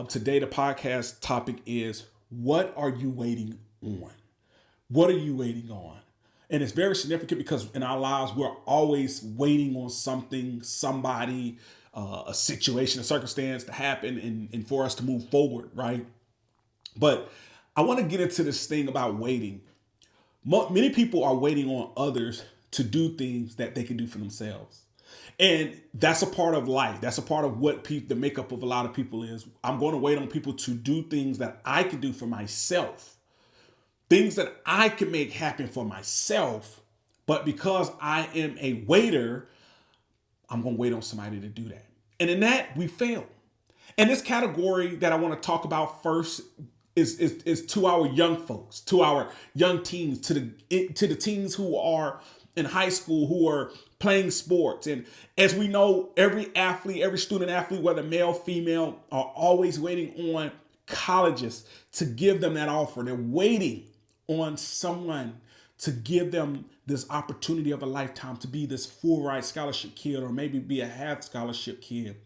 Today, the podcast topic is, what are you waiting on? What are you waiting on? And it's very significant because in our lives, we're always waiting on something, somebody, a situation, a circumstance to happen and for us to move forward, right? But I want to get into this thing about waiting. Many people are waiting on others to do things that they can do for themselves. And that's a part of life. That's a part of what the makeup of a lot of people is. I'm going to wait on people to do things that I can do for myself, things that I can make happen for myself. But because I am a waiter, I'm going to wait on somebody to do that. And in that, we fail. And this category that I want to talk about first is to our young folks, to our young teens, to the teens who are in high school, who are playing sports. And as we know, every athlete, every student athlete, whether male, female, are always waiting on colleges to give them that offer. They're waiting on someone to give them this opportunity of a lifetime to be this full ride scholarship kid, or maybe be a half scholarship kid.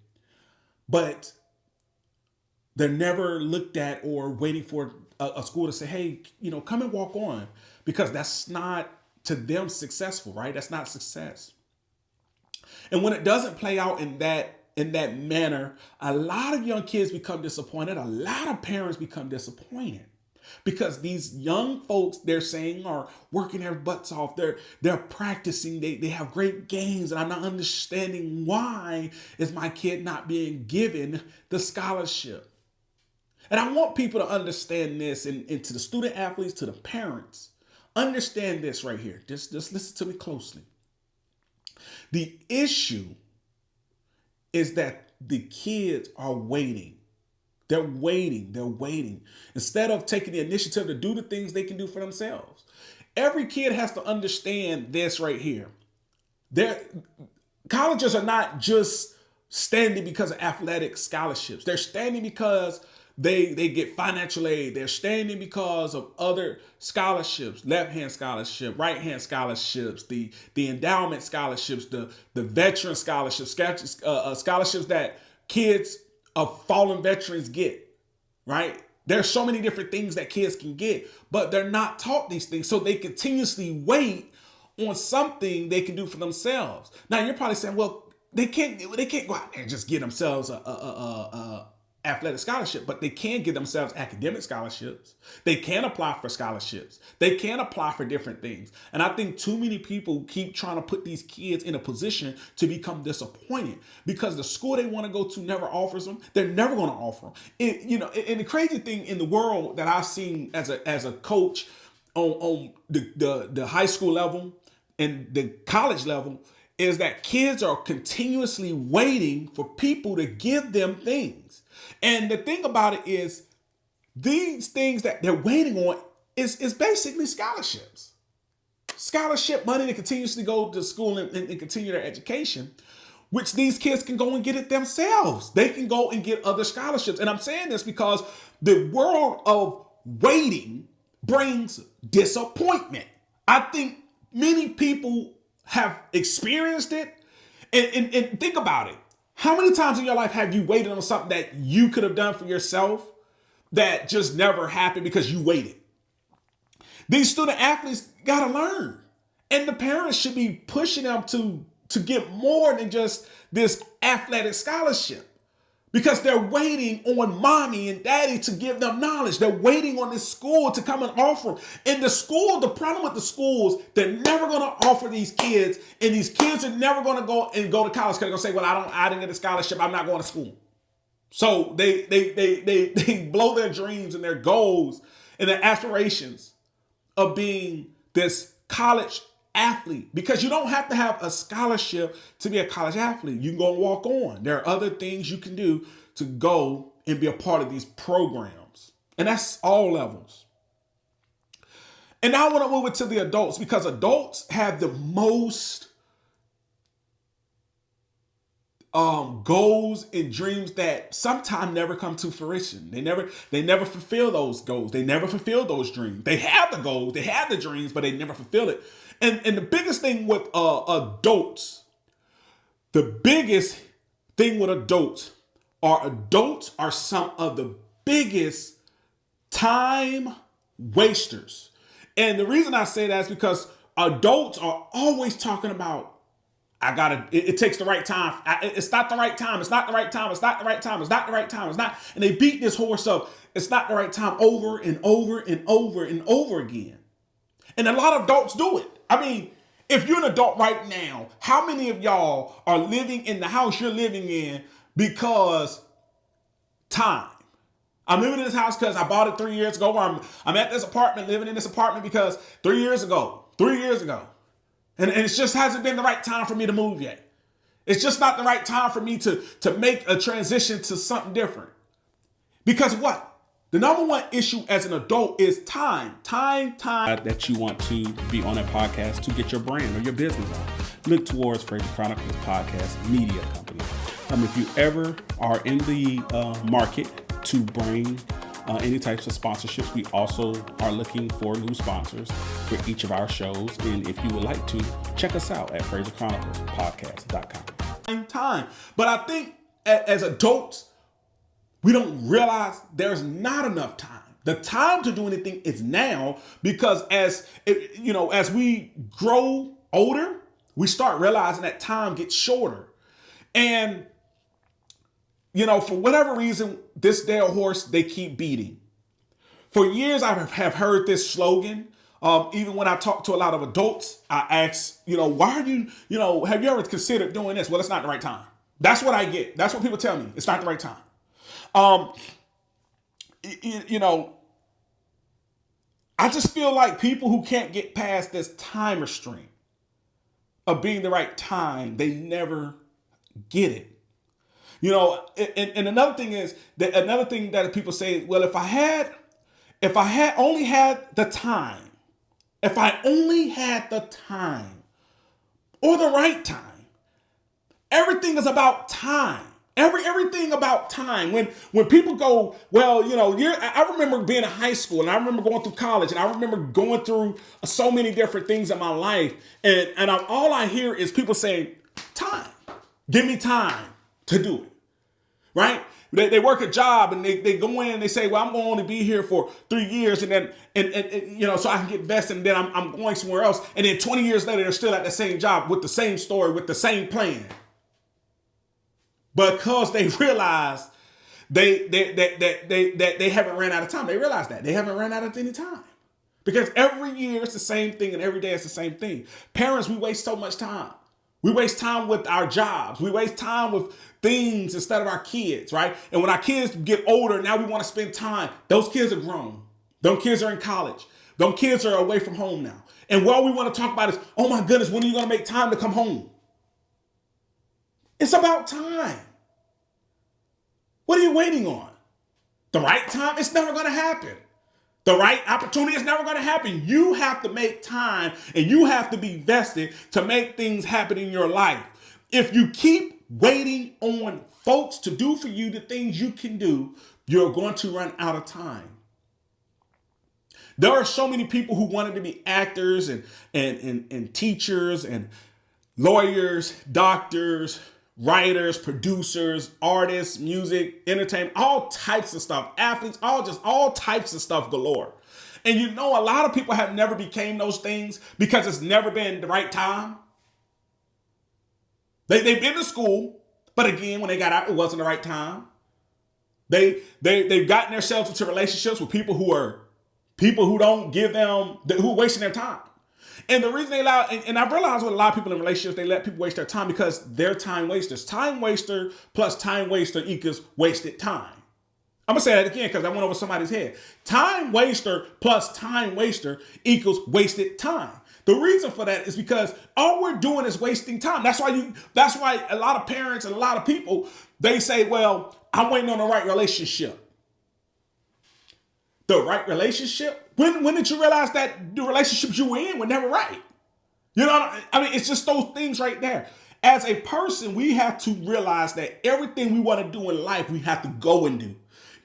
But they're never looked at or waiting for a school to say, hey, come and walk on, because that's not to them successful, right? That's not success. And when it doesn't play out in that manner, a lot of young kids become disappointed. A lot of parents become disappointed because these young folks, they're saying, are working their butts off. They're practicing. They have great games, and I'm not understanding why is my kid not being given the scholarship. And I want people to understand this, and to the student athletes, to the parents, understand this right here. Just listen to me closely. The issue is that the kids are waiting. They're waiting. Instead of taking the initiative to do the things they can do for themselves. Every kid has to understand this right here. Colleges are not just standing because of athletic scholarships. They're standing because they get financial aid. They're standing because of other scholarships, left-hand scholarship, right-hand scholarships, the endowment scholarships, the veteran scholarships, scholarships that kids of fallen veterans get, right? There's so many different things that kids can get, but they're not taught these things. So they continuously wait on something they can do for themselves. Now you're probably saying, well, they can't go out there and just get themselves a athletic scholarship, but they can give themselves academic scholarships. They can apply for scholarships. They can apply for different things. And I think too many people keep trying to put these kids in a position to become disappointed because the school they want to go to never offers them. They're never going to offer them. And the crazy thing in the world that I've seen as a coach on the high school level and the college level is that kids are continuously waiting for people to give them things. And the thing about it is, these things that they're waiting on is basically scholarships. Scholarship money to continuously go to school and continue their education, which these kids can go and get it themselves. They can go and get other scholarships. And I'm saying this because the world of waiting brings disappointment. I think many people have experienced it. And think about it. How many times in your life have you waited on something that you could have done for yourself that just never happened because you waited? These student athletes got to learn. And the parents should be pushing them to get more than just this athletic scholarship. Because they're waiting on mommy and daddy to give them knowledge. They're waiting on this school to come and offer. And the problem with the schools, they're never going to offer these kids. And these kids are never going to go to college because they're going to say, well, I didn't get a scholarship. I'm not going to school. So they blow their dreams and their goals and their aspirations of being this college athlete, because you don't have to have a scholarship to be a college athlete. You can go and walk on. There are other things you can do to go and be a part of these programs. And that's all levels. And now I want to move it to the adults, because adults have the most goals and dreams that sometimes never come to fruition. They never fulfill those goals. They never fulfill those dreams. They have the goals, they have the dreams, but they never fulfill it. And the biggest thing with adults, the biggest thing with adults are some of the biggest time wasters. And the reason I say that is because adults are always talking about, it takes the right time. It's not the right time. It's not the right time. It's not the right time. It's not the right time. It's not. And they beat this horse up. It's not the right time over and over and over and over again. And a lot of adults do it. I mean, if you're an adult right now, how many of y'all are living in the house you're living in because time? I'm living in this house because I bought it 3 years ago. Or I'm at this apartment, living in this apartment because 3 years ago. And it just hasn't been the right time for me to move yet. It's just not the right time for me to make a transition to something different. Because what? The number one issue as an adult is time. Time. That you want to be on a podcast to get your brand or your business on. Look towards Frazierchronicles podcast media company. If you ever are in the market to bring any types of sponsorships, we also are looking for new sponsors for each of our shows. And if you would like to, check us out at FrazierchroniclesPodcast.com. Time. But I think as adults, we don't realize there's not enough time. The time to do anything is now, because as we grow older, we start realizing that time gets shorter. And for whatever reason, this dead horse, they keep beating. For years, I have heard this slogan. Even when I talk to a lot of adults, I ask, why are you, have you ever considered doing this? Well, it's not the right time. That's what I get. That's what people tell me. It's not the right time. I just feel like people who can't get past this time restraint of being the right time, they never get it. And another thing is that people say, well, if I only had the time or the right time, everything is about time. Everything about time. When people go, well, I remember being in high school, and I remember going through college, and I remember going through so many different things in my life, and all I hear is people saying, time. Give me time to do it, right? They work a job, and they go in and they say, well, I'm going to be here for 3 years, and then so I can get vested, and then I'm going somewhere else, and then 20 years later they're still at the same job with the same story, with the same plan. Because they realize they haven't ran out of time. They realize that they haven't ran out of any time, because every year it's the same thing, and every day it's the same thing. Parents, we waste so much time. We waste time with our jobs. We waste time with things instead of our kids, right? And when our kids get older, now we want to spend time. Those kids are grown. Those kids are in college. Those kids are away from home now. And all we want to talk about is, oh my goodness, when are you going to make time to come home? It's about time. What are you waiting on? The right time? It's never going to happen. The right opportunity is never going to happen. You have to make time, and you have to be vested to make things happen in your life. If you keep waiting on folks to do for you the things you can do, you're going to run out of time. There are so many people who wanted to be actors and teachers and lawyers, doctors, writers, producers, artists, music, entertainment, all types of stuff, athletes, all types of stuff galore. And a lot of people have never became those things because it's never been the right time. They've been to school, but again, when they got out, it wasn't the right time. They've gotten themselves into relationships with people who don't give them, who are wasting their time. And the reason they allow, and I've realized with a lot of people in relationships, they let people waste their time because they're time wasters. Time waster plus time waster equals wasted time. I'm going to say that again because I went over somebody's head. Time waster plus time waster equals wasted time. The reason for that is because all we're doing is wasting time. That's why a lot of parents and a lot of people, they say, well, I'm waiting on the right relationship. The right relationship? When did you realize that the relationships you were in were never right? It's just those things right there. As a person, we have to realize that everything we want to do in life, we have to go and do.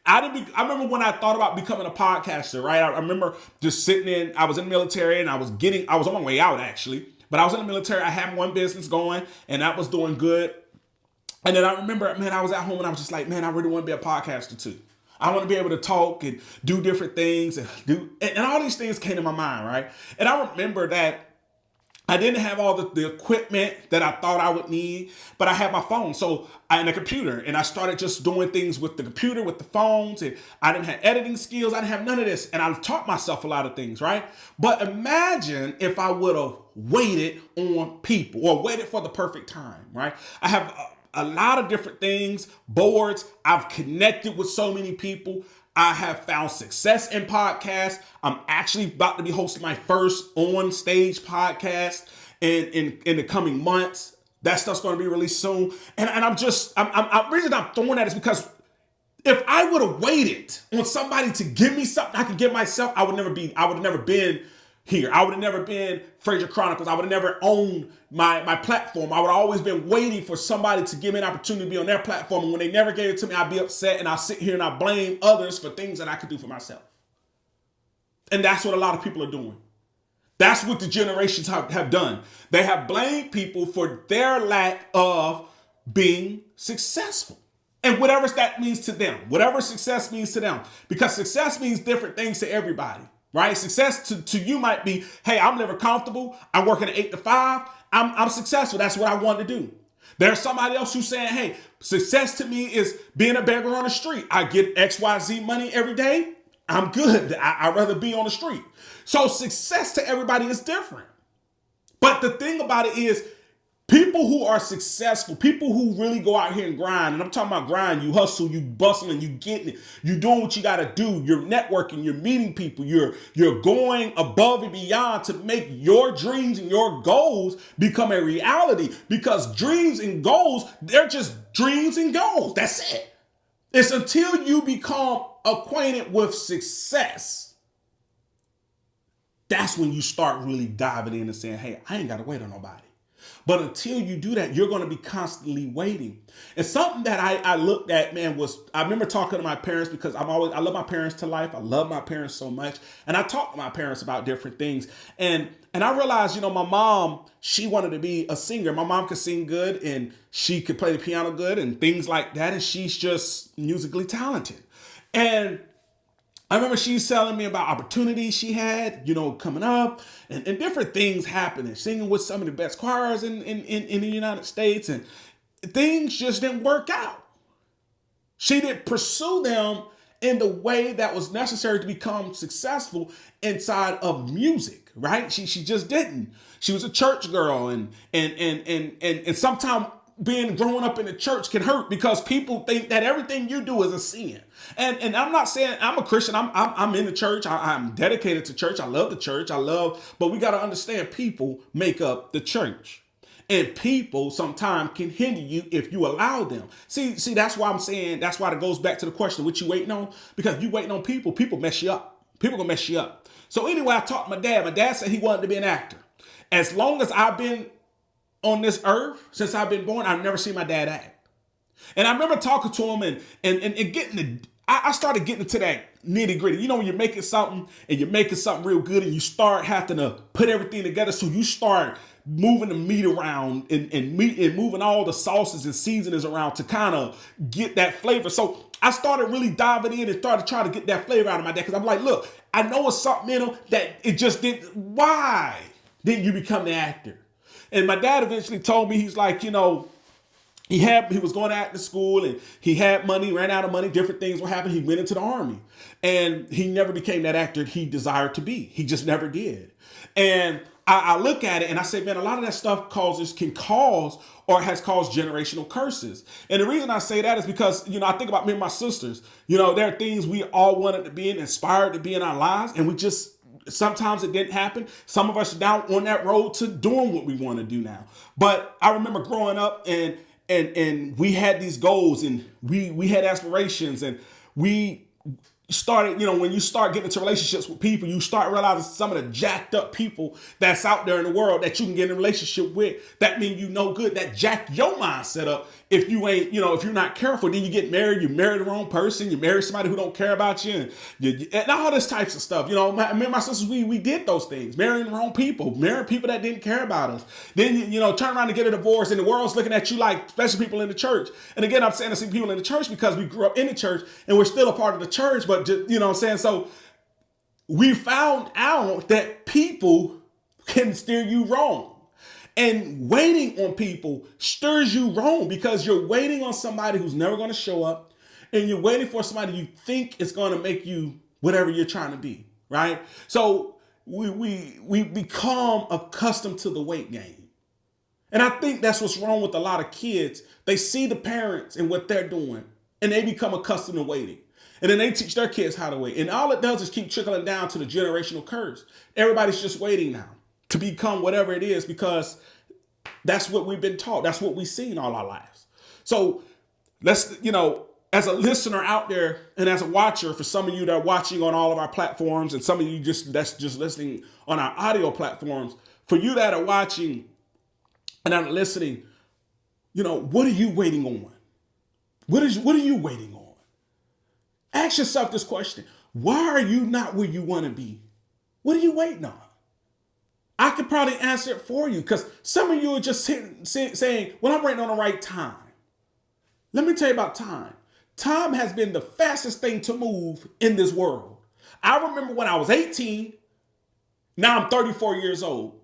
I remember when I thought about becoming a podcaster, right? I remember just sitting I was in the military and I was on my way out actually, but I was in the military. I had one business going and that was doing good. And then I remember, man, I was at home and I was just like, man, I really want to be a podcaster too. I want to be able to talk and do different things and all these things came to my mind, right? And I remember that I didn't have all the equipment that I thought I would need, but I had my phone and a computer, and I started just doing things with the computer, with the phones, and I didn't have editing skills. I didn't have none of this, and I taught myself a lot of things, right? But imagine if I would have waited on people or waited for the perfect time, right? I have a lot of different things, boards. I've connected with so many people. I have found success in podcasts. I'm actually about to be hosting my first on stage podcast in the coming months. That stuff's going to be released soon. And I'm reason I'm throwing that is because if I would have waited on somebody to give me something I could give myself, I would have never been here. I would have never been Frazierchronicles. I would have never owned my platform. I would have always been waiting for somebody to give me an opportunity to be on their platform. And when they never gave it to me, I'd be upset and I'll sit here and I blame others for things that I could do for myself. And that's what a lot of people are doing. That's what the generations have done. They have blamed people for their lack of being successful. And whatever that means to them, whatever success means to them, because success means different things to everybody. Right? Success to you might be, hey, I'm living comfortable. I'm working at 8 to 5. I'm successful. That's what I want to do. There's somebody else who's saying, hey, success to me is being a beggar on the street. I get XYZ money every day. I'm good. I'd rather be on the street. So success to everybody is different. But the thing about it is, people who are successful, people who really go out here and grind, and I'm talking about grind, you hustle, you bustling, you getting it, you doing what you got to do, you're networking, you're meeting people, you're going above and beyond to make your dreams and your goals become a reality, because dreams and goals, they're just dreams and goals. That's it. It's until you become acquainted with success, that's when you start really diving in and saying, hey, I ain't got to wait on nobody. But until you do that, you're going to be constantly waiting. And something that I looked at, man, was I remember talking to my parents, because I love my parents to life. I love my parents so much. And I talked to my parents about different things. And I realized, my mom, she wanted to be a singer. My mom could sing good and she could play the piano good and things like that. And she's just musically talented. And I remember she's telling me about opportunities she had, coming up and different things happening, singing with some of the best choirs in the United States, and things just didn't work out. She didn't pursue them in the way that was necessary to become successful inside of music, right? She just didn't. She was a church girl, and sometimes growing up in the church can hurt because people think that everything you do is a sin. And I'm not saying I'm a Christian. I'm in the church. I'm dedicated to church. I love the church. But we got to understand people make up the church. And people sometimes can hinder you if you allow them. See, that's why I'm saying, that's why it goes back to the question, what you waiting on? Because you waiting on people mess you up. People gonna mess you up. So anyway, I talked to my dad. My dad said he wanted to be an actor. As long as I've been on this earth, since I've been born, I've never seen my dad act. And I remember talking to him and getting I started getting into that nitty gritty. When you're making something and you're making something real good and you start having to put everything together. So you start moving the meat around and moving all the sauces and seasonings around to kind of get that flavor. So I started really diving in and started trying to get that flavor out of my dad. Because I'm like, look, I know it's something in him that it just didn't. Why didn't you become the actor? And my dad eventually told me, he's like, he was going to acting school and he had money, ran out of money, different things were happening. He went into the army and he never became that actor he desired to be. He just never did. And I look at it and I say, man, a lot of that stuff can cause or has caused generational curses. And the reason I say that is because, I think about me and my sisters, there are things we all wanted to be inspired to be in our lives. And we just, sometimes it didn't happen. Some of us are down on that road to doing what we want to do now. But I remember growing up and we had these goals and we had aspirations and started, when you start getting into relationships with people, you start realizing some of the jacked up people that's out there in the world that you can get in a relationship with. That means good. That jack your mindset up. If you ain't, if you're not careful, then you get married. You marry the wrong person. You marry somebody who don't care about you, and all this types of stuff. Me and my sisters, we did those things. Marrying the wrong people, marrying people that didn't care about us. Then turn around and get a divorce, and the world's looking at you like, especially people in the church. And again, I'm saying to see people in the church because we grew up in the church and we're still a part of the church, but just, what I'm saying? So we found out that people can steer you wrong. And waiting on people stirs you wrong because you're waiting on somebody who's never going to show up, and you're waiting for somebody you think is going to make you whatever you're trying to be, right? So we become accustomed to the wait game. And I think that's what's wrong with a lot of kids. They see the parents and what they're doing, and they become accustomed to waiting. And then they teach their kids how to wait. And all it does is keep trickling down to the generational curse. Everybody's just waiting now to become whatever it is because that's what we've been taught. That's what we've seen all our lives. So let's, as a listener out there and as a watcher, for some of you that are watching on all of our platforms and some of you that's just listening on our audio platforms, for you that are watching and are listening, what are you waiting on? What are you waiting on? Ask yourself this question. Why are you not where you want to be? What are you waiting on? I could probably answer it for you because some of you are just saying, well, I'm waiting on the right time. Let me tell you about time. Time has been the fastest thing to move in this world. I remember when I was 18, now I'm 34 years old.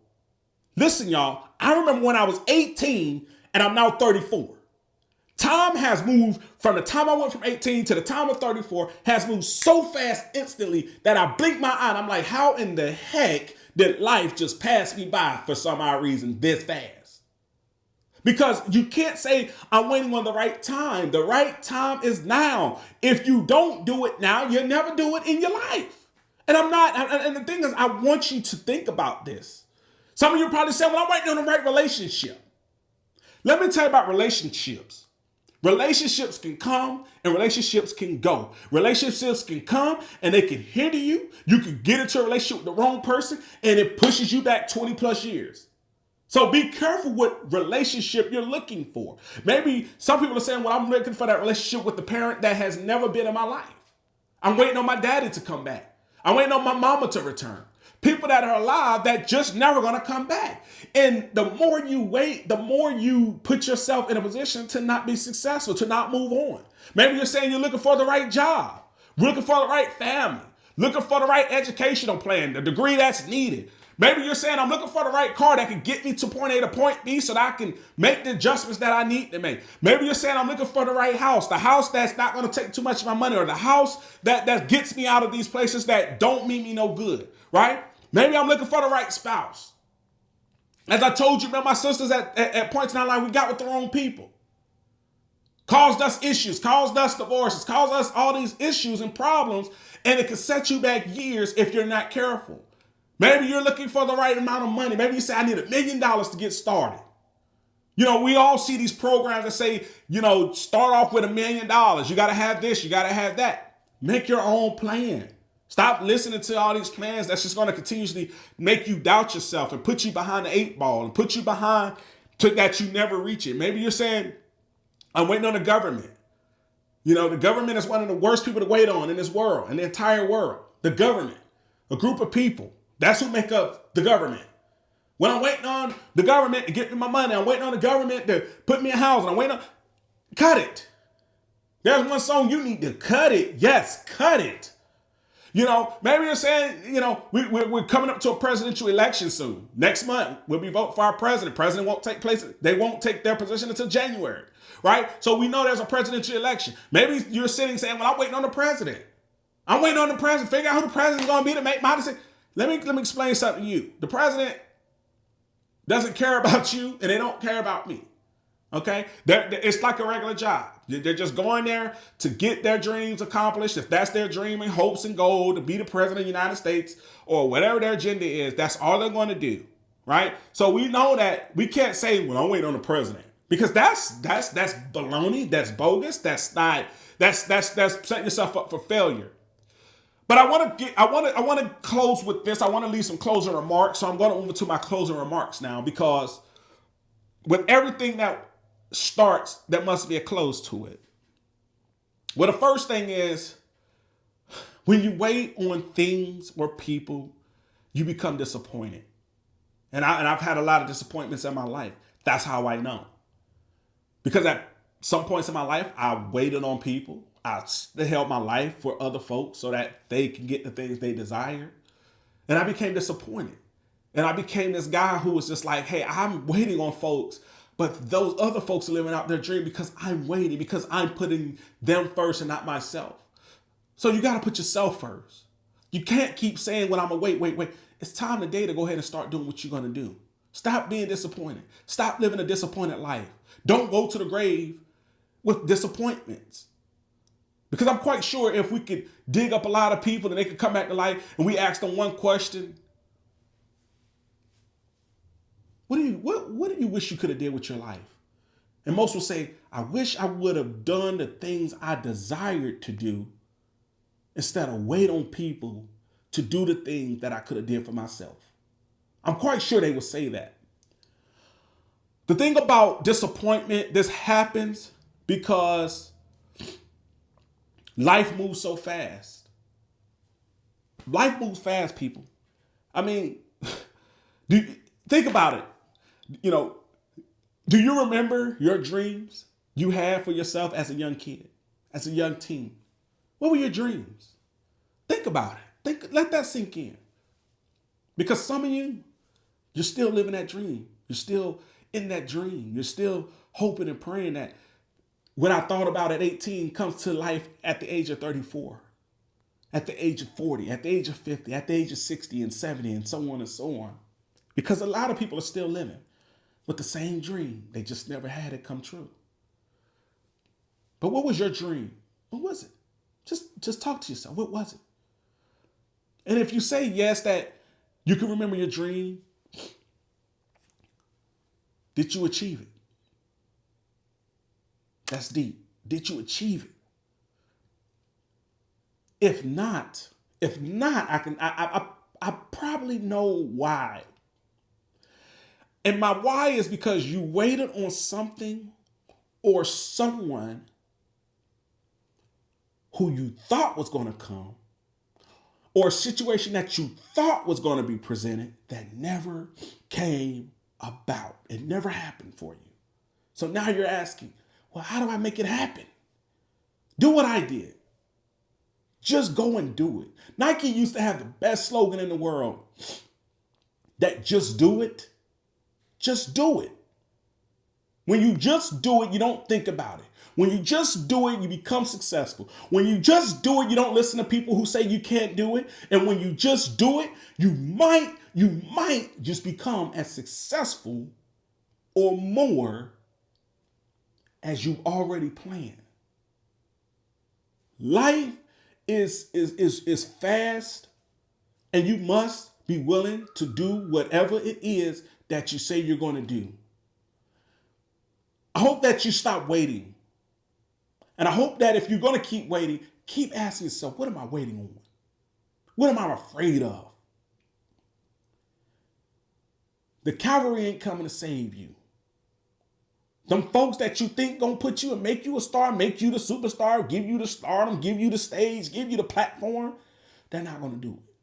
Listen, y'all, I remember when I was 18 and I'm now 34. Time has moved from the time I went from 18 to the time of 34 has moved so fast instantly that I blink my eye and I'm like, how in the heck did life just pass me by for some odd reason this fast? Because you can't say I'm waiting on the right time. The right time is now. If you don't do it now, you'll never do it in your life. And and the thing is, I want you to think about this. Some of you probably say, well, I'm waiting on the right relationship. Let me tell you about relationships. Relationships can come and relationships can go. Relationships can come and they can hinder you. You can get into a relationship with the wrong person and it pushes you back 20 plus years. So be careful what relationship you're looking for. Maybe some people are saying, well, I'm looking for that relationship with the parent that has never been in my life. I'm waiting on my daddy to come back. I'm waiting on my mama to return. People that are alive that just never going to come back. And the more you wait, the more you put yourself in a position to not be successful, to not move on. Maybe you're saying you're looking for the right job, looking for the right family, looking for the right educational plan, the degree that's needed. Maybe you're saying I'm looking for the right car that can get me to point A to point B so that I can make the adjustments that I need to make. Maybe you're saying I'm looking for the right house, the house that's not going to take too much of my money, or the house that gets me out of these places that don't mean me no good, right? Maybe I'm looking for the right spouse. As I told you, man, my sisters at points in our life, we got with the wrong people. Caused us issues, caused us divorces, caused us all these issues and problems, and it can set you back years if you're not careful. Maybe you're looking for the right amount of money. Maybe you say, I need $1 million to get started. We all see these programs that say, start off with $1 million. You got to have this, you got to have that. Make your own plan. Stop listening to all these plans that's just going to continuously make you doubt yourself and put you behind the 8 ball and put you behind that you never reach it. Maybe you're saying, I'm waiting on the government. The government is one of the worst people to wait on in this world, in the entire world. The government, a group of people. That's who make up the government. When I'm waiting on the government to get me my money, I'm waiting on the government to put me a house, and I'm waiting on, cut it. There's one song you need to cut it. Yes, cut it. Maybe you're saying, we're coming up to a presidential election soon. Next month, we'll be voting for our president. President won't take place. They won't take their position until January, right? So we know there's a presidential election. Maybe you're sitting saying, well, I'm waiting on the president. I'm waiting on the president. Figure out who the president's going to be to make my decision. Let me explain something to you. The president doesn't care about you and they don't care about me. Okay? It's like a regular job. They're just going there to get their dreams accomplished. If that's their dream and hopes and goal to be the president of the United States or whatever their agenda is, that's all they're going to do. Right? So we know that we can't say, well, I'm waiting on the president. Because that's baloney, that's bogus, that's setting yourself up for failure. But I want to close with this. I want to leave some closing remarks. So I'm going to move into my closing remarks now, because with everything that starts, there must be a close to it. Well, the first thing is, when you wait on things or people, you become disappointed. And I've had a lot of disappointments in my life. That's how I know. Because at some points in my life, I waited on people. I held my life for other folks so that they can get the things they desire. And I became disappointed. And I became this guy who was just like, hey, I'm waiting on folks, but those other folks are living out their dream because I'm waiting, because I'm putting them first and not myself. So you got to put yourself first. You can't keep saying, well, I'm going to wait. It's time today to go ahead and start doing what you're going to do. Stop being disappointed. Stop living a disappointed life. Don't go to the grave with disappointments. Because I'm quite sure if we could dig up a lot of people and they could come back to life and we ask them one question, what do you wish you could have did with your life? And most will say, I wish I would have done the things I desired to do instead of wait on people to do the things that I could have did for myself. I'm quite sure they would say that. The thing about disappointment, this happens because life moves so fast. Life moves fast, people. I mean, think about it. Do you remember your dreams you had for yourself as a young kid, as a young teen? What were your dreams? Think about it. Let that sink in. Because some of you, you're still living that dream. You're still in that dream. You're still hoping and praying that what I thought about at 18 comes to life at the age of 34, at the age of 40, at the age of 50, at the age of 60 and 70, and so on and so on. Because a lot of people are still living with the same dream. They just never had it come true. But what was your dream? What was it? Just talk to yourself. What was it? And if you say yes, that you can remember your dream, did you achieve it? That's deep. Did you achieve it? If not, I probably know why. And my why is because you waited on something or someone who you thought was going to come, or a situation that you thought was going to be presented that never came about. It never happened for you. So now you're asking, well, how do I make it happen? Do what I did. Just go and do it. Nike used to have the best slogan in the world, that just do it. Just do it. When you just do it, you don't think about it. When you just do it, you become successful. When you just do it, you don't listen to people who say you can't do it. And when you just do it, you might just become as successful or more as you already planned. Life is fast, and you must be willing to do whatever it is that you say you're going to do. I hope that you stop waiting. And I hope that if you're going to keep waiting, keep asking yourself, what am I waiting on? What am I afraid of? The cavalry ain't coming to save you. Them folks that you think gonna put you and make you a star, make you the superstar, give you the stardom, give you the stage, give you the platform, they're not gonna do it.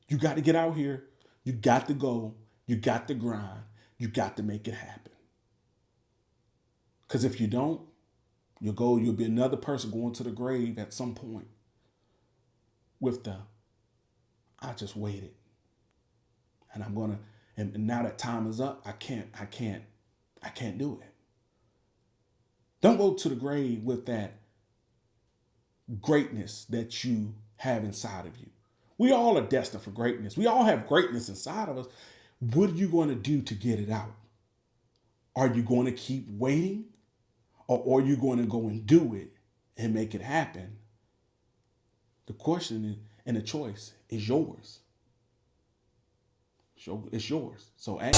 You got to get out here. You got to go. You got to grind. You got to make it happen. Because if you don't, you'll be another person going to the grave at some point with I just waited. And and now that time is up, I can't do it. Don't go to the grave with that greatness that you have inside of you. We all are destined for greatness. We all have greatness inside of us. What are you going to do to get it out? Are you going to keep waiting? Or are you going to go and do it and make it happen? The question and the choice is yours. It's yours. So ask.